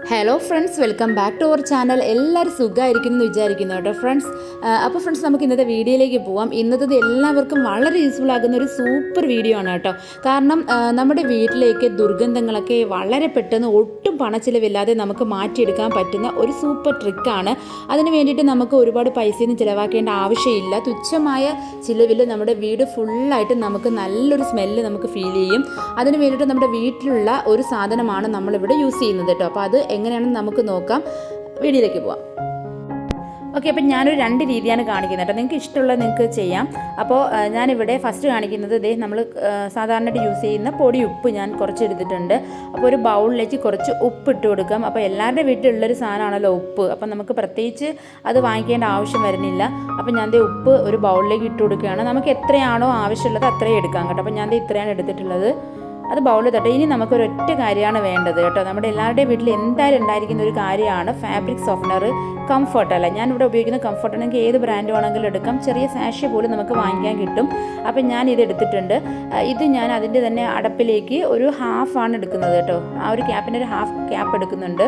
Hello friends, welcome back to our channel. എല്ലാവരും സുഖമായിരിക്കുന്നു എന്ന് വിചാരിക്കുന്നു കേട്ടോ ഫ്രണ്ട്സ്. അപ്പോൾ ഫ്രണ്ട്സ്, നമുക്ക് ഇന്നത്തെ വീഡിയോയിലേക്ക് പോവാം. ഇന്നത്തെ എല്ലാവർക്കും വളരെ യൂസ്ഫുൾ ആകുന്ന ഒരു സൂപ്പർ വീഡിയോ ആണ് കേട്ടോ. കാരണം നമ്മുടെ വീട്ടിലേക്ക് ദുർഗന്ധങ്ങളൊക്കെ വളരെ പെട്ടെന്ന് ഒട്ടും പണച്ചിലവില്ലാതെ നമുക്ക് മാറ്റിയെടുക്കാൻ പറ്റുന്ന ഒരു സൂപ്പർ ട്രിക്കാണ്. അതിന് വേണ്ടിയിട്ട് നമുക്ക് ഒരുപാട് പൈസയൊന്നും ചിലവാക്കേണ്ട ആവശ്യമില്ല. തുച്ഛമായ ചിലവിൽ നമ്മുടെ വീട് ഫുള്ളായിട്ട് നമുക്ക് നല്ലൊരു സ്മെല്ല് നമുക്ക് ഫീൽ ചെയ്യും. അതിന് വേണ്ടിയിട്ട് നമ്മുടെ വീട്ടിലുള്ള ഒരു സാധനമാണ് നമ്മളിവിടെ യൂസ് ചെയ്യുന്നത് കേട്ടോ. അപ്പോൾ അത് എങ്ങനെയാണെന്ന് നമുക്ക് നോക്കാം. വീഡിയോയിലേക്ക് പോവാം. ഓക്കെ, അപ്പം ഞാനൊരു 2 രീതിയാണ് കാണിക്കുന്നത് കേട്ടോ. നിങ്ങൾക്ക് ഇഷ്ടമുള്ളത് നിങ്ങൾക്ക് ചെയ്യാം. അപ്പോൾ ഞാനിവിടെ ഫസ്റ്റ് കാണിക്കുന്നത് നമ്മൾ സാധാരണയായിട്ട് യൂസ് ചെയ്യുന്ന പൊടി ഉപ്പ് ഞാൻ കുറച്ച് എടുത്തിട്ടുണ്ട്. അപ്പോൾ ഒരു ബൗളിലേക്ക് കുറച്ച് ഉപ്പ് ഇട്ട് കൊടുക്കാം. അപ്പോൾ എല്ലാവരുടെ വീട്ടിലുള്ളൊരു സാധനമാണല്ലോ ഉപ്പ്. അപ്പം നമുക്ക് പ്രത്യേകിച്ച് അത് വാങ്ങിക്കേണ്ട ആവശ്യം വരുന്നില്ല. അപ്പം ഞാൻ ഉപ്പ് ഒരു ബൗളിലേക്ക് ഇട്ട് കൊടുക്കുകയാണ്. നമുക്ക് എത്രയാണോ ആവശ്യമുള്ളത് അത്രയും എടുക്കാം കേട്ടോ. അപ്പം ഞാൻ ഇത്രയാണ് എടുത്തിട്ടുള്ളത്. അത് ബൗളിൽ തട്ടെ. ഇനി നമുക്കൊരൊറ്റ കാര്യമാണ് വേണ്ടത് കേട്ടോ. നമ്മുടെ എല്ലാവരുടെയും വീട്ടിൽ എന്തായാലും ഉണ്ടായിരിക്കുന്ന ഒരു കാര്യമാണ് ഫാബ്രിക് സോഫ്റ്റ്നർ. കംഫർട്ട് അല്ല, ഞാനിവിടെ ഉപയോഗിക്കുന്ന കംഫർട്ട്. നിങ്ങൾക്ക് ഏത് ബ്രാൻഡ് വേണമെങ്കിലും എടുക്കാം. ചെറിയ സാഷെ പോലും നമുക്ക് വാങ്ങിക്കാൻ കിട്ടും. അപ്പം ഞാൻ ഇത് എടുത്തിട്ടുണ്ട്. ഇത് ഞാൻ അതിൻ്റെ തന്നെ അടപ്പിലേക്ക് ഒരു ഹാഫാണ് എടുക്കുന്നത് കേട്ടോ. ആ ഒരു ക്യാപ്പിൻ്റെ ഒരു ഹാഫ് ക്യാപ്പ് എടുക്കുന്നുണ്ട്.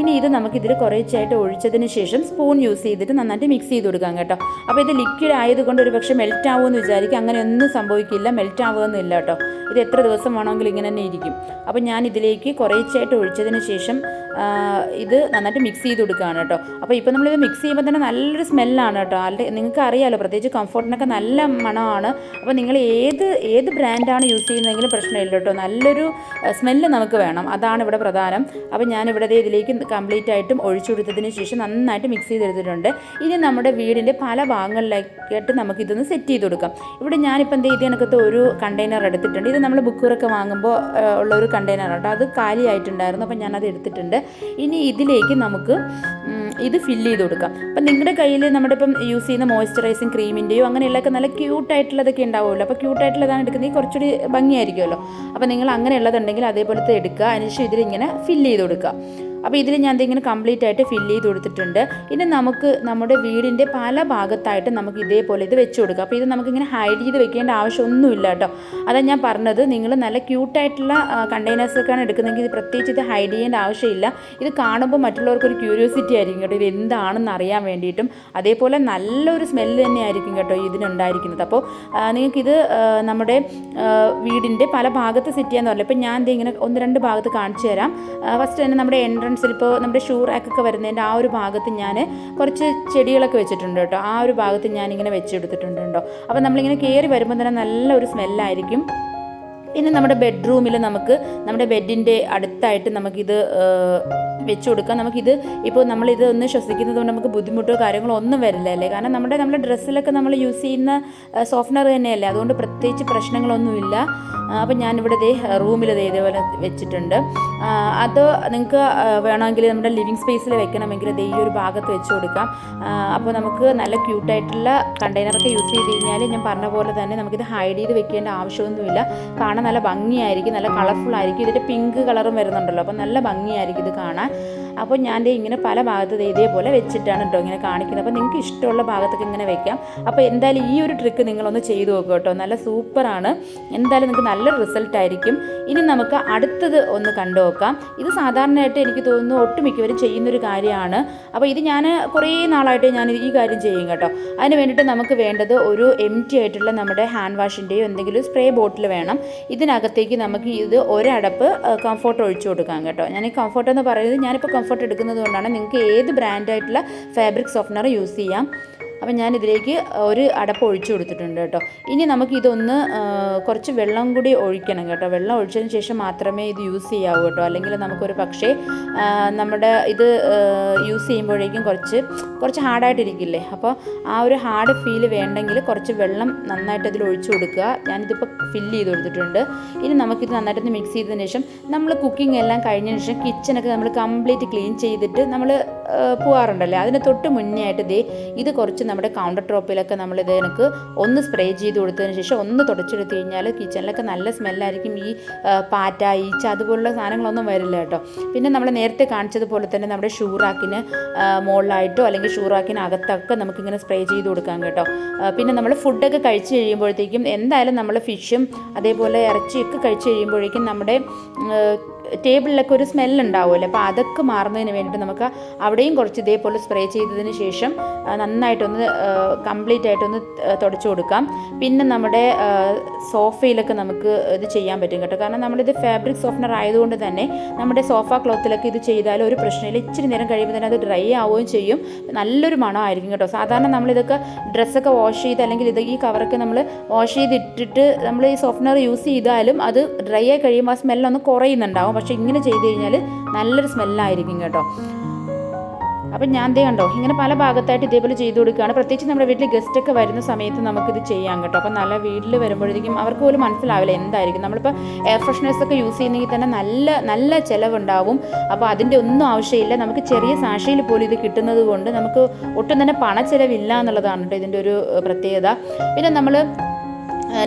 ഇനി ഇത് നമുക്കിതിൽ കുറേശ്ശായിട്ട് ഒഴിച്ചതിന് ശേഷം സ്പൂൺ യൂസ് ചെയ്തിട്ട് നന്നായിട്ട് മിക്സ് ചെയ്ത് കൊടുക്കാം കേട്ടോ. അപ്പോൾ ഇത് ലിക്വിഡ് ആയതുകൊണ്ട് ഒരു പക്ഷേ മെൽറ്റ് ആവുമെന്ന് വിചാരിക്കും. അങ്ങനെ ഒന്നും സംഭവിക്കില്ല, മെൽറ്റ് ആവുകയൊന്നുമില്ല കേട്ടോ. ഇത് എത്ര ദിവസം വേണമെങ്കിലും ഇങ്ങനെ തന്നെ ഇരിക്കും. അപ്പോൾ ഞാൻ ഇതിലേക്ക് കുറേശ്ശായിട്ട് ഒഴിച്ചതിന് ശേഷം ഇത് നന്നായിട്ട് മിക്സ് ചെയ്ത് കൊടുക്കുകയാണ് കേട്ടോ. അപ്പോൾ ഇപ്പോൾ നമ്മളിത് മിക്സ് ചെയ്യുമ്പോൾ തന്നെ നല്ലൊരു സ്മെല്ലാണ് കേട്ടോ. നിങ്ങൾക്ക് അറിയാമല്ലോ, പ്രത്യേകിച്ച് കംഫർട്ടിനൊക്കെ നല്ല മണമാണ്. അപ്പോൾ നിങ്ങൾ ഏത് ബ്രാൻഡാണ് യൂസ് ചെയ്യുന്നതെങ്കിലും പ്രശ്നമില്ല കേട്ടോ. നല്ലൊരു സ്മെല്ല് നമുക്ക് വേണം, അതാണ് ഇവിടെ പ്രധാനം. അപ്പോൾ ഞാനിവിടെ ഇതിലേക്ക് കംപ്ലീറ്റ് ആയിട്ടും ഒഴിച്ചു കൊടുത്തതിന് ശേഷം നന്നായിട്ട് മിക്സ് ചെയ്തെടുത്തിട്ടുണ്ട്. ഇനി നമ്മുടെ വീടിൻ്റെ പല ഭാഗങ്ങളിലായിട്ട് നമുക്കിതൊന്ന് സെറ്റ് ചെയ്ത് കൊടുക്കാം. ഇവിടെ ഞാനിപ്പോൾ എന്ത് ചെയ്ത് കണക്കത്തെ ഒരു കണ്ടെയ്നർ എടുത്തിട്ടുണ്ട്. ഇത് നമ്മൾ ബുക്കുറൊക്കെ വാങ്ങുമ്പോൾ ഉള്ള ഒരു കണ്ടെയ്നർ കേട്ടോ. അത് കാലിയായിട്ടുണ്ടായിരുന്നു, അപ്പോൾ ഞാനത് എടുത്തിട്ടുണ്ട്. ഇനി ഇതിലേക്ക് നമുക്ക് ഇത് ഫില്ല് ചെയ്ത് കൊടുക്കാം. അപ്പം നിങ്ങളുടെ കയ്യിൽ നമ്മുടെ ഇപ്പം യൂസ് ചെയ്യുന്ന മോയ്സ്ചറൈസിങ് ക്രീമിൻ്റെയോ അങ്ങനെയുള്ളതൊക്കെ നല്ല ക്യൂട്ടായിട്ടുള്ളതൊക്കെ ഉണ്ടാവുമല്ലോ. അപ്പോൾ ക്യൂട്ടായിട്ടുള്ളതാണ് എടുക്കുന്നത്, കുറച്ചുകൂടി ഭംഗിയായിരിക്കുമല്ലോ. അപ്പോൾ നിങ്ങൾ അങ്ങനെയുള്ളതുണ്ടെങ്കിൽ അതേപോലത്തെ എടുക്കുക. അതിനുശേഷം ഇതിലിങ്ങനെ ഫില്ല് ചെയ്ത് കൊടുക്കുക. അപ്പോൾ ഇതിൽ ഞാൻ ഇതിങ്ങനെ കംപ്ലീറ്റ് ആയിട്ട് ഫില്ല് ചെയ്ത് കൊടുത്തിട്ടുണ്ട്. ഇനി നമുക്ക് നമ്മുടെ വീടിൻ്റെ പല ഭാഗത്തായിട്ട് നമുക്ക് ഇതേപോലെ ഇത് വെച്ച് കൊടുക്കാം. അപ്പോൾ ഇത് നമുക്കിങ്ങനെ ഹൈഡ് ചെയ്ത് വെക്കേണ്ട ആവശ്യമൊന്നുമില്ല കേട്ടോ. അതാണ് ഞാൻ പറഞ്ഞത്, നിങ്ങൾ നല്ല ക്യൂട്ടായിട്ടുള്ള കണ്ടെയ്നേഴ്സൊക്കെയാണ് എടുക്കുന്നതെങ്കിൽ ഇത് പ്രത്യേകിച്ച് ഇത് ഹൈഡ് ചെയ്യേണ്ട ആവശ്യമില്ല. ഇത് കാണുമ്പോൾ മറ്റുള്ളവർക്കൊരു ക്യൂരിയോസിറ്റി ആയിരിക്കും കേട്ടോ, ഇത് എന്താണെന്ന് അറിയാൻ വേണ്ടിയിട്ടും. അതേപോലെ നല്ലൊരു സ്മെല്ല് തന്നെ ആയിരിക്കും കേട്ടോ ഇതിനുണ്ടായിരിക്കുന്നത്. അപ്പോൾ നിങ്ങൾക്കിത് നമ്മുടെ വീടിൻ്റെ പല ഭാഗത്ത് സെറ്റ് ചെയ്യാന്ന് പറഞ്ഞില്ല. ഇപ്പോൾ ഞാൻ ഇങ്ങനെ 1-2 ഭാഗത്ത് കാണിച്ചു തരാം. ഫസ്റ്റ് തന്നെ നമ്മുടെ ഇപ്പോൾ നമ്മുടെ ഷൂ റാക്കൊക്കെ വരുന്നതിൻ്റെ ആ ഒരു ഭാഗത്ത് ഞാൻ കുറച്ച് ചെടികളൊക്കെ വെച്ചിട്ടുണ്ട് കേട്ടോ. ആ ഒരു ഭാഗത്ത് ഞാനിങ്ങനെ വെച്ചെടുത്തിട്ടുണ്ട് കേട്ടോ. അപ്പോൾ നമ്മളിങ്ങനെ കയറി വരുമ്പോൾ തന്നെ നല്ലൊരു സ്മെല്ലായിരിക്കും. ഇനി നമ്മുടെ ബെഡ്റൂമിൽ നമുക്ക് നമ്മുടെ ബെഡിൻ്റെ അടുത്തായിട്ട് നമുക്കിത് വെച്ച് കൊടുക്കാം. നമുക്കിത് ഇപ്പോൾ നമ്മളിത് ഒന്ന് ശ്വസിക്കുന്നത് കൊണ്ട് നമുക്ക് ബുദ്ധിമുട്ടോ കാര്യങ്ങളോ ഒന്നും വരില്ല അല്ലേ. കാരണം നമ്മുടെ ഡ്രസ്സിലൊക്കെ നമ്മൾ യൂസ് ചെയ്യുന്ന സോഫ്റ്റ്നർ തന്നെയല്ലേ, അതുകൊണ്ട് പ്രത്യേകിച്ച് പ്രശ്നങ്ങളൊന്നുമില്ല. അപ്പം ഞാനിവിടെ റൂമിൽ ഇതേപോലെ വെച്ചിട്ടുണ്ട്. അത് നിങ്ങൾക്ക് വേണമെങ്കിൽ നമ്മുടെ ലിവിങ് സ്പേസിൽ വെക്കണമെങ്കിൽ ഈ ഒരു ഭാഗത്ത് വെച്ച് കൊടുക്കാം. അപ്പോൾ നമുക്ക് നല്ല ക്യൂട്ടായിട്ടുള്ള കണ്ടെയ്നറൊക്കെ യൂസ് ചെയ്ത് കഴിഞ്ഞാൽ ഞാൻ പറഞ്ഞ പോലെ തന്നെ നമുക്കിത് ഹൈഡ് ചെയ്ത് വെക്കേണ്ട ആവശ്യമൊന്നുമില്ല. കാണാൻ നല്ല ഭംഗിയായിരിക്കും, നല്ല കളർഫുൾ ആയിരിക്കും. ഇതിൻ്റെ പിങ്ക് കളറും വരുന്നുണ്ടല്ലോ, അപ്പോൾ നല്ല ഭംഗിയായിരിക്കും ഇത് കാണാൻ. അപ്പോൾ ഞാൻ ഇങ്ങനെ പല ഭാഗത്ത് ഇതേപോലെ വെച്ചിട്ടാണ് കേട്ടോ ഇങ്ങനെ കാണിക്കുന്നത്. അപ്പോൾ നിങ്ങൾക്ക് ഇഷ്ടമുള്ള ഭാഗത്തൊക്കെ ഇങ്ങനെ വെക്കാം. അപ്പോൾ എന്തായാലും ഈ ഒരു ട്രിക്ക് നിങ്ങളൊന്ന് ചെയ്ത് നോക്കുക കേട്ടോ. നല്ല സൂപ്പറാണ്, എന്തായാലും നിങ്ങൾക്ക് നല്ലൊരു റിസൾട്ട് ആയിരിക്കും. ഇനി നമുക്ക് അടുത്തത് ഒന്ന് കണ്ടു നോക്കാം. ഇത് സാധാരണയായിട്ട് എനിക്ക് തോന്നുന്നു ഒട്ടുമിക്കവരും ചെയ്യുന്നൊരു കാര്യമാണ്. അപ്പോൾ ഇത് ഞാൻ കുറേ നാളായിട്ട് ഞാൻ ഈ കാര്യം ചെയ്യും കേട്ടോ. അതിന് വേണ്ടിയിട്ട് നമുക്ക് വേണ്ടത് ഒരു എംറ്റി ആയിട്ടുള്ള നമ്മുടെ ഹാൻഡ് വാഷിൻ്റെയോ എന്തെങ്കിലും സ്പ്രേ ബോട്ടിൽ വേണം. ഇതിനകത്തേക്ക് നമുക്ക് ഇത് ഒരടപ്പ് കംഫർട്ട് ഒഴിച്ചു കൊടുക്കാം കേട്ടോ. ഞാൻ ഈ കംഫർട്ട് എന്ന് പറയുന്നത് ഞാനിപ്പോൾ കംഫർട്ട് എടുക്കുന്നത് കൊണ്ടാണ്. നിങ്ങൾക്ക് ഏത് ബ്രാൻഡായിട്ടുള്ള ഫാബ്രിക് സോഫ്റ്റ്നർ യൂസ് ചെയ്യാം. അപ്പം ഞാൻ ഇതിലേക്ക് ഒരു അടപ്പ് ഒഴിച്ചു കൊടുത്തിട്ടുണ്ട് കേട്ടോ. ഇനി നമുക്കിതൊന്ന് കുറച്ച് വെള്ളം കൂടി ഒഴിക്കണം കേട്ടോ. വെള്ളം ഒഴിച്ചതിന് ശേഷം മാത്രമേ ഇത് യൂസ് ചെയ്യാവൂ കേട്ടോ. അല്ലെങ്കിൽ നമുക്കൊരു പക്ഷേ നമ്മുടെ ഇത് യൂസ് ചെയ്യുമ്പോഴേക്കും കുറച്ച് ഹാർഡായിട്ടിരിക്കില്ലേ. അപ്പോൾ ആ ഒരു ഹാർഡ് ഫീൽ വേണ്ടെങ്കിൽ കുറച്ച് വെള്ളം നന്നായിട്ട് അതിൽ ഒഴിച്ചു കൊടുക്കുക. ഞാനിതിപ്പോൾ ഫില്ല് ചെയ്ത് കൊടുത്തിട്ടുണ്ട്. ഇനി നമുക്കിത് നന്നായിട്ടൊന്ന് മിക്സ് ചെയ്തതിന് ശേഷം നമ്മൾ കുക്കിംഗ് എല്ലാം കഴിഞ്ഞതിന് ശേഷം കിച്ചണൊക്കെ നമ്മൾ കംപ്ലീറ്റ് ക്ലീൻ ചെയ്തിട്ട് നമ്മൾ പോകാറുണ്ടല്ലേ, അതിന് തൊട്ട് മുന്നേ ആയിട്ട് ഇത് കുറച്ച് നമ്മുടെ കൗണ്ടർ ടോപ്പിലൊക്കെ നമ്മളിത് എനിക്ക് ഒന്ന് സ്പ്രേ ചെയ്ത് കൊടുത്തതിന് ശേഷം ഒന്ന് തുടച്ചെടുത്ത് കഴിഞ്ഞാൽ കിച്ചണിലൊക്കെ നല്ല സ്മെല്ലായിരിക്കും. ഈ പാറ്റ, ഈച്ച അതുപോലുള്ള സാധനങ്ങളൊന്നും വരില്ല കേട്ടോ. പിന്നെ നമ്മൾ നേരത്തെ കാണിച്ചതുപോലെ തന്നെ നമ്മുടെ ഷൂറാക്കിന് മുകളിലായിട്ടോ അല്ലെങ്കിൽ ഷൂറാക്കിനകത്തൊക്കെ നമുക്കിങ്ങനെ സ്പ്രേ ചെയ്ത് കൊടുക്കാം കേട്ടോ. പിന്നെ നമ്മൾ ഫുഡൊക്കെ കഴിച്ച് കഴിയുമ്പോഴത്തേക്കും എന്തായാലും നമ്മൾ ഫിഷും അതേപോലെ ഇറച്ചിയൊക്കെ കഴിച്ച് കഴിയുമ്പോഴേക്കും നമ്മുടെ ടേബിളിലൊക്കെ ഒരു സ്മെല്ലുണ്ടാവുമല്ലോ. അപ്പോൾ അതൊക്കെ മാറുന്നതിന് വേണ്ടിയിട്ട് നമുക്ക് അവിടെയും കുറച്ച് ഇതേപോലെ സ്പ്രേ ചെയ്തതിന് ശേഷം നന്നായിട്ടൊന്ന് കംപ്ലീറ്റ് ആയിട്ടൊന്ന് തുടച്ചു കൊടുക്കാം. പിന്നെ നമ്മുടെ സോഫയിലൊക്കെ നമുക്ക് ഇത് ചെയ്യാൻ പറ്റും കേട്ടോ. കാരണം നമ്മളിത് ഫാബ്രിക് സോഫ്റ്റ്നർ ആയതുകൊണ്ട് തന്നെ നമ്മുടെ സോഫ ക്ലോത്തിലൊക്കെ ഇത് ചെയ്താലും ഒരു പ്രശ്നമില്ല. ഇച്ചിരി നേരം കഴിയുമ്പോൾ തന്നെ അത് ഡ്രൈ ആവുകയും ചെയ്യും. നല്ലൊരു മണമായിരിക്കും കേട്ടോ. സാധാരണ നമ്മളിതൊക്കെ ഡ്രസ്സൊക്കെ വാഷ് ചെയ്ത് അല്ലെങ്കിൽ ഈ കവറൊക്കെ നമ്മൾ വാഷ് ചെയ്തിട്ടിട്ട് നമ്മൾ ഈ സോഫ്റ്റ്നർ യൂസ് ചെയ്താലും അത് ഡ്രൈ ആയി കഴിയുമ്പോൾ ആ സ്മെല്ലൊന്ന് കുറയുന്നുണ്ടാവും. പക്ഷേ ഇങ്ങനെ ചെയ്ത് കഴിഞ്ഞാൽ നല്ലൊരു സ്മെല്ലായിരിക്കും കേട്ടോ. അപ്പം ഞാൻ കണ്ടോ ഇങ്ങനെ പല ഭാഗത്തായിട്ട് ഇതേപോലെ ചെയ്ത് കൊടുക്കുകയാണ്. പ്രത്യേകിച്ച് നമ്മുടെ വീട്ടിൽ ഗസ്റ്റൊക്കെ വരുന്ന സമയത്ത് നമുക്കിത് ചെയ്യാം കേട്ടോ. അപ്പം നല്ല വീട്ടിൽ വരുമ്പോഴത്തേക്കും അവർക്ക് പോലും മനസ്സിലാവില്ല എന്തായിരിക്കും. നമ്മളിപ്പോൾ എയർ ഫ്രഷ്നേഴ്സൊക്കെ യൂസ് ചെയ്യുന്നെങ്കിൽ തന്നെ നല്ല ചിലവുണ്ടാവും. അപ്പോൾ അതിൻ്റെ ഒന്നും ആവശ്യമില്ല. നമുക്ക് ചെറിയ സാഷയിൽ പോലും ഇത് കിട്ടുന്നത് കൊണ്ട് നമുക്ക് ഒട്ടും തന്നെ പണച്ചിലവില്ല എന്നുള്ളതാണ് കേട്ടോ ഇതിൻ്റെ ഒരു പ്രത്യേകത. പിന്നെ നമ്മൾ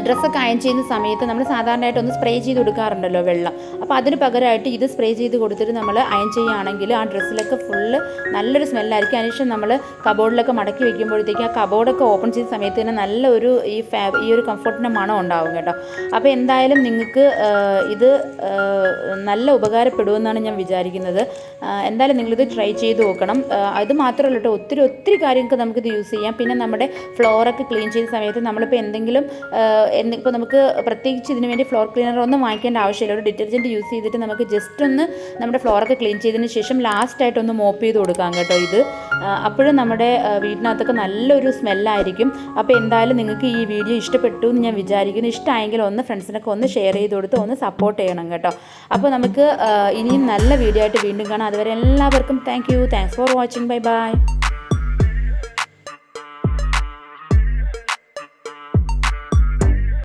ഡ്രസ്സൊക്കെ അയൺ ചെയ്യുന്ന സമയത്ത് നമ്മൾ സാധാരണയായിട്ട് ഒന്ന് സ്പ്രേ ചെയ്ത് കൊടുക്കാറുണ്ടല്ലോ വെള്ളം. അപ്പോൾ അതിന് പകരമായിട്ട് ഇത് സ്പ്രേ ചെയ്ത് കൊടുത്തിട്ട് നമ്മൾ അയൺ ചെയ്യുകയാണെങ്കിൽ ആ ഡ്രസ്സിലൊക്കെ ഫുള്ള് നല്ലൊരു സ്മെല്ലായിരിക്കും. അതിനുശേഷം നമ്മൾ കബോർഡിലൊക്കെ മടക്കി വയ്ക്കുമ്പോഴത്തേക്കും ആ കബോർഡൊക്കെ ഓപ്പൺ ചെയ്ത സമയത്ത് തന്നെ നല്ല ഒരു ഈ ഒരു കംഫർട്ടിൻ്റെ മണം ഉണ്ടാവും കേട്ടോ. അപ്പോൾ എന്തായാലും നിങ്ങൾക്ക് ഇത് നല്ല ഉപകാരപ്പെടുമെന്നാണ് ഞാൻ വിചാരിക്കുന്നത്. എന്തായാലും നിങ്ങളിത് ട്രൈ ചെയ്ത് നോക്കണം. അത് മാത്രമല്ല കേട്ടോ, ഒത്തിരി കാര്യങ്ങൾക്ക് നമുക്കിത് യൂസ് ചെയ്യാം. പിന്നെ നമ്മുടെ ഫ്ലോറൊക്കെ ക്ലീൻ ചെയ്ത സമയത്ത് നമ്മളിപ്പോൾ എന്തെങ്കിലും ഇപ്പോൾ നമുക്ക് പ്രത്യേകിച്ച് ഇതിന് വേണ്ടി ഫ്ലോർ ക്ലീനർ ഒന്നും വാങ്ങിക്കേണ്ട ആവശ്യമില്ല. ഒരു ഡിറ്റർജൻറ്റ് യൂസ് ചെയ്തിട്ട് നമുക്ക് ജസ്റ്റ് ഒന്ന് നമ്മുടെ ഫ്ലോറൊക്കെ ക്ലീൻ ചെയ്തതിന് ശേഷം ലാസ്റ്റായിട്ടൊന്ന് മോപ്പ് ചെയ്ത് കൊടുക്കാം കേട്ടോ ഇത്. അപ്പോഴും നമ്മുടെ വീടിനകത്തൊക്കെ നല്ലൊരു സ്മെല്ലായിരിക്കും. അപ്പോൾ എന്തായാലും നിങ്ങൾക്ക് ഈ വീഡിയോ ഇഷ്ടപ്പെട്ടു എന്ന് ഞാൻ വിചാരിക്കുന്നു. ഇഷ്ടമായെങ്കിൽ ഒന്ന് ഫ്രണ്ട്സിനൊക്കെ ഒന്ന് ഷെയർ ചെയ്ത് കൊടുത്ത് ഒന്ന് സപ്പോർട്ട് ചെയ്യണം കേട്ടോ. അപ്പോൾ നമുക്ക് ഇനിയും നല്ല വീഡിയോ ആയിട്ട് വീണ്ടും കാണാം. അതുവരെ എല്ലാവർക്കും താങ്ക്സ് ഫോർ വാച്ചിങ്. ബൈ.